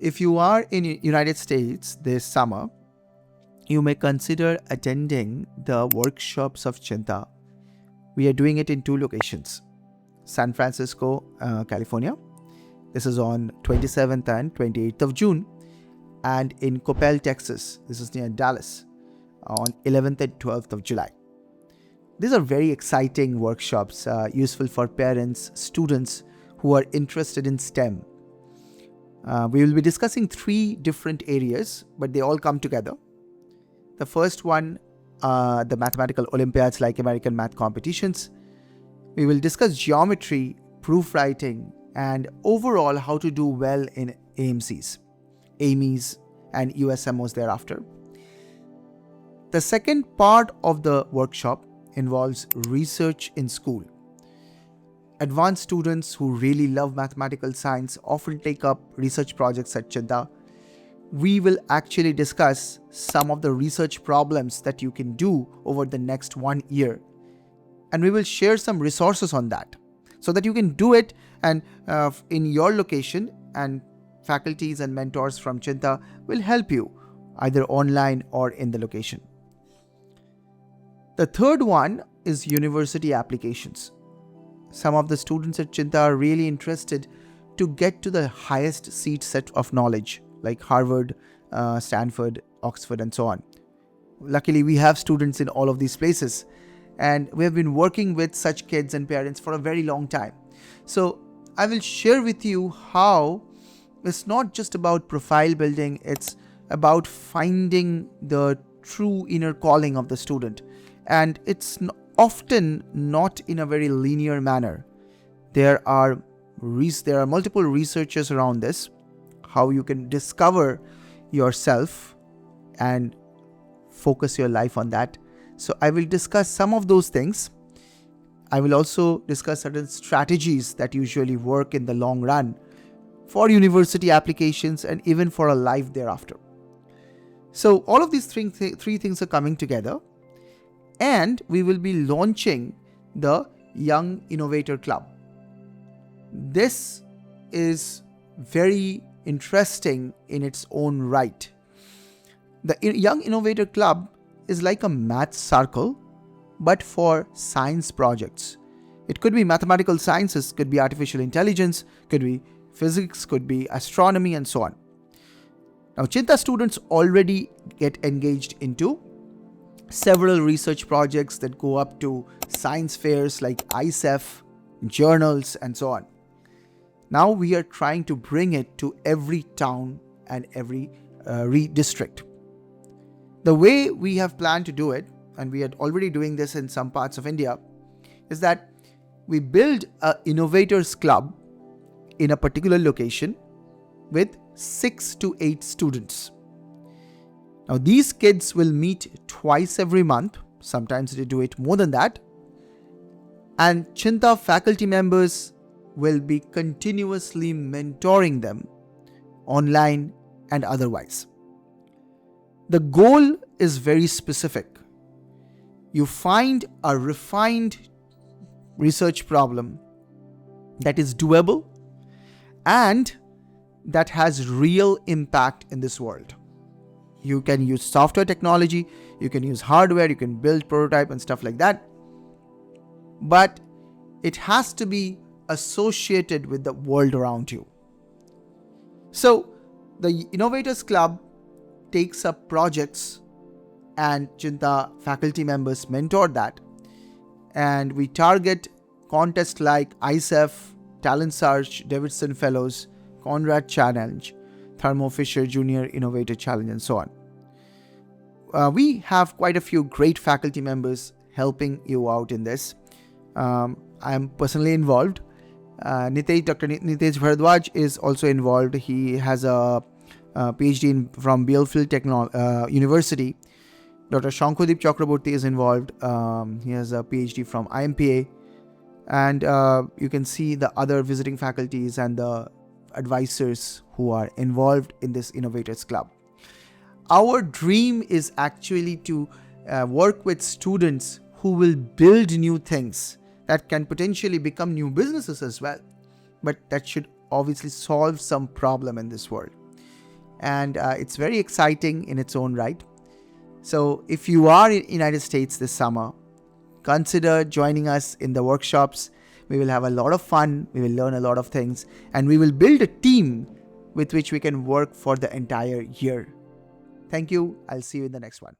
If you are in United States this summer, you may consider attending the workshops of Cheenta. We are doing it in 2 locations. San Francisco, California. This is on 27th and 28th of June. And in Coppell, Texas. This is near Dallas on 11th and 12th of July. These are very exciting workshops, useful for parents, students who are interested in STEM. We will be discussing 3 different areas, but they all come together. The first one, the mathematical Olympiads like American math competitions. We will discuss geometry, proof writing, and overall how to do well in AIMEs, and USMOs thereafter. The second part of the workshop involves research in school. Advanced students who really love mathematical science often take up research projects at Cheenta. We will actually discuss some of the research problems that you can do over the next 1 year. And we will share some resources on that so that you can do it and in your location, and faculties and mentors from Cheenta will help you either online or in the location. The third one is university applications. Some of the students at Cheenta are really interested to get to the highest seat set of knowledge like Harvard, Stanford, Oxford, and so on. Luckily, we have students in all of these places, and we have been working with such kids and parents for a very long time. So I will share with you how it's not just about profile building, it's about finding the true inner calling of the student. And it's often not in a very linear manner. There are multiple researches around this, how you can discover yourself and focus your life on that. So I will discuss some of those things. I will also discuss certain strategies that usually work in the long run for university applications and even for a life thereafter. So all of these three things are coming together, and we will be launching the Young Innovator Club. This is very interesting in its own right. The Young Innovator Club is like a math circle, but for science projects. It could be mathematical sciences, could be artificial intelligence, could be physics, could be astronomy, and so on. Now, Cheenta students already get engaged into several research projects that go up to science fairs like ICEF, journals, and so on. Now we are trying to bring it to every town and every district. The way we have planned to do it, and we are already doing this in some parts of India, is that we build an innovators club in a particular location with 6 to 8 students. Now these kids will meet twice every month. Sometimes they do it more than that. And Cheenta faculty members will be continuously mentoring them online and otherwise. The goal is very specific. You find a refined research problem that is doable and that has real impact in this world. You can use software technology, you can use hardware, you can build prototype and stuff like that. But it has to be associated with the world around you. So the Innovators Club takes up projects and Cheenta faculty members mentor that. And we target contests like ICEF, Talent Search, Davidson Fellows, Conrad Challenge, Thermo Fisher Junior Innovator Challenge, and so on. We have quite a few great faculty members helping you out in this. I am personally involved. Dr. Nitesh Bharadwaj is also involved. He has a PhD from Bielefeld University. Dr. Shankhodip Chakraborty is involved. He has a PhD from IMPA. And you can see the other visiting faculties and the advisors who are involved in this Innovators Club. Our dream is actually to work with students who will build new things that can potentially become new businesses as well. But that should obviously solve some problem in this world. and it's very exciting in its own right. So if you are in United States this summer, consider joining us in the workshops. We will have a lot of fun, we will learn a lot of things, and we will build a team with which we can work for the entire year. Thank you. I'll see you in the next one.